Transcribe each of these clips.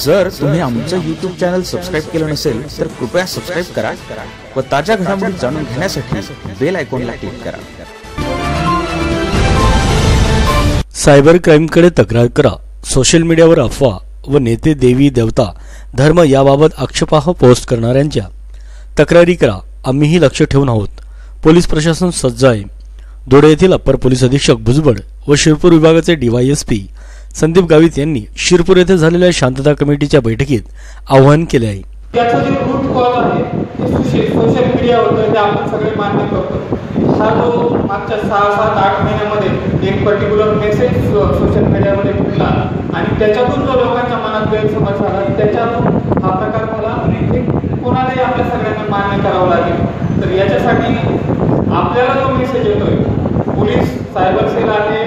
जर तुम्ही आमचं YouTube चॅनल सबस्क्राइब केलं नसेल तर कृपया सबस्क्राइब करा व ताज्या घडामोडी जाणून घेण्यासाठी बेल आयकॉनला क्लिक करा। सायबर क्राईमकडे तक्रार करा। सोशल मीडियावर अफवा व नेते देवी देवता धर्म याबाबत आक्षेपार्ह पोस्ट करणाऱ्यांच्या तक्रारी करा। आम्हीही लक्ष ठेवून आहोत। पोलीस प्रशासन सज्ज आहे। दोडे येथील अप्पर पोलीस अधीक्षक भुजबळ व शिरपूर विभागाचे DYSP संदीप गावित यांनी शिरपूर येथे झालेल्या शांतता कमिटीच्या बैठकीत आवाहन केले आहे। त्याचा जो रूट कॉज आहे ते सोशल मीडियावर ते आपण सगळे मान्य करतो। हा जो मागच्या 6-7-8 महिन्यामध्ये एक पर्टिक्युलर मेसेज सोशल मीडियामध्ये फुटला आणि त्याच्यातून जो लोकांच्या मनात गैरसमज झाला त्याच्यातून हा प्रकार झाला। हे कोणालाही आपल्या सगळ्यांना मान्य करावं लागेल। तर याच्यासाठी आपल्याला जो मेसेज येतोय, पोलीस सायबर सेल आहे,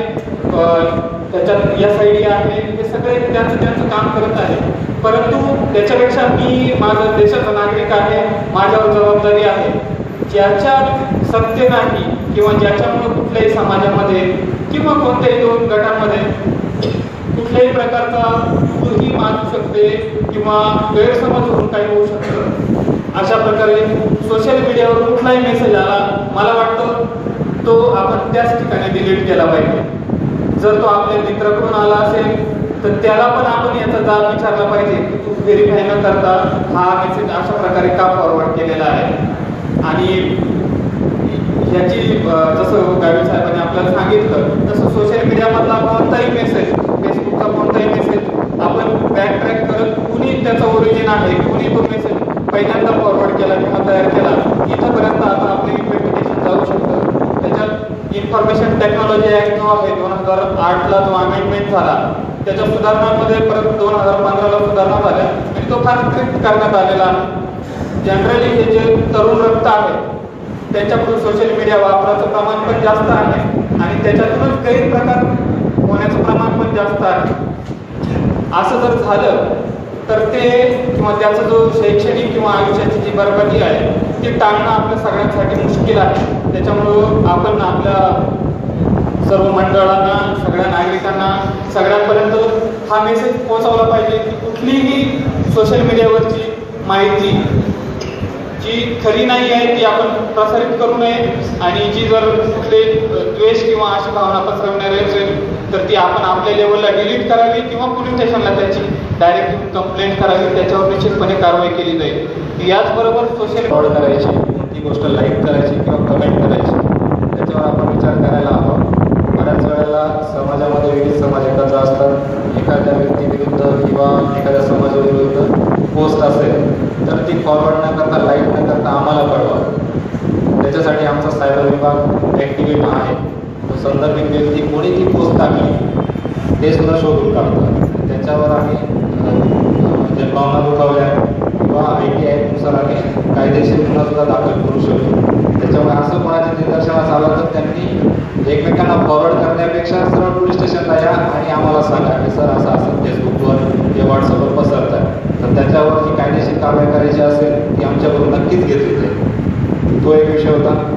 त्याच्यात SID आहे, हे सगळे त्यांचं काम करत आहे। परंतु त्याच्यापेक्षा मी माझा देशाचा नागरिक आहे, माझ्यावर जबाबदारी आहे। ज्याच्या सत्य नाही किंवा ज्याच्यामुळे कुठल्याही समाजामध्ये किंवा कोणत्याही दोन गटांमध्ये कुठल्याही प्रकारचा चूही माजू शकते किंवा गैरसमज होऊन काही होऊ शकतं, अशा प्रकारे सोशल मीडियावर कुठलाही मेसेज आला, मला वाटतं तो आपण त्याच ठिकाणी डिलीट केला पाहिजे। जर तो आपल्या मित्राकडून आला असेल तर त्याला पण आपण याचा जाब विचारला पाहिजे की तू व्हेरीफाय न करता हा मेसेज अशा प्रकारे का फॉरवर्ड केलेला आहे। आणि याची जसं गावी साहेबांनी आपल्याला सांगितलं तसं सोशल मीडियामधला कोणताही मेसेज, फेसबुकचा कोणताही मेसेज आपण बॅक ट्रॅक करत कुणी त्याचा ओरिजिन आहे, कुणी तो मेसेज पहिल्यांदा फॉरवर्ड केला किंवा तयार केला, इथंपर्यंत आता आपलं इन्व्हेस्टिगेशन जाऊ शकतं। त्याच्यात इन्फॉर्मेशन टेक्नॉलॉजी ऍक्ट जो आहे 2008ला जो अमेंडमेंट झाला त्याच्या सुधारणांमध्ये परत 2015ला सुधारणा झाल्या आणि तो फार स्ट्रिक्ट करण्यात आलेला आहे। जनरली हे जे तरुण रक्त आहे त्यांच्याकडून सोशल मीडिया वापराचं प्रमाण पण जास्त आहे आणि त्याच्यातूनच गैरप्रकार होण्याचं प्रमाण पण जास्त आहे। असं जर झालं तर ते किंवा त्याचा जो शैक्षणिक किंवा आयुष्याची जी बरबादी आहे ती टाळणं आपल्या सगळ्यांसाठी मुश्किल आहे। त्याच्यामुळं आपण आपल्या सर्व मंडळांना, सगळ्या नागरिकांना, सगळ्यांपर्यंत हा मेसेज पोहोचवला पाहिजे की कुठलीही सोशल मीडियावरची माहिती जी खरी नाही आहे ती आपण प्रसारित करू नये आणि जी जर कुठले द्वेष किंवा अशी भावना पसरवणारी असेल तर ती आपण आपल्या लेवलला डिलीट करावी किंवा पोलीस स्टेशनला त्याची डायरेक्ट कंप्लेंट करावी, त्याच्यावर निश्चितपणे कारवाई केली जाईल। याचबरोबर सोशल फॉरवर्ड करायची, ती गोष्ट लाईक करायची किंवा कमेंट करायची, त्याच्यावर आपण विचार करायला हवा। बऱ्याच वेळेला समाजामध्ये विविध समाज एकत्र असतात, एखाद्या व्यक्तीविरुद्ध किंवा एखाद्या समाजाविरुद्ध पोस्ट असेल तर ती फॉरवर्ड न करता, लाईक न करता आम्हाला कळवा। त्याच्यासाठी आमचा सायबर विभाग ॲक्टिव्हेट आहे। तो संदर्भित व्यक्ती कोणी ती पोस्ट टाकली ते सुद्धा शोधून काढतो। त्याच्यावर आम्ही जन्मावना दुखावल्या किंवा IT ॲक्टनुसार आम्ही कायदेशीर गुन्हा सुद्धा दाखल करू शकतो। त्याच्यामुळे असं कोणाच्या निदर्शनास आलं तर त्यांनी एकमेकांना फॉरवर्ड करण्यापेक्षा सरळ पोलीस स्टेशनला या आणि आम्हाला सांगा की सर असं असं फेसबुकवर किंवा व्हॉट्सअपवर पसरत आहे, तर त्याच्यावर जी कायदेशीर कारवाई करायची असेल ती आमच्याकडून नक्कीच घेतली जाईल। तो एक विषय होता।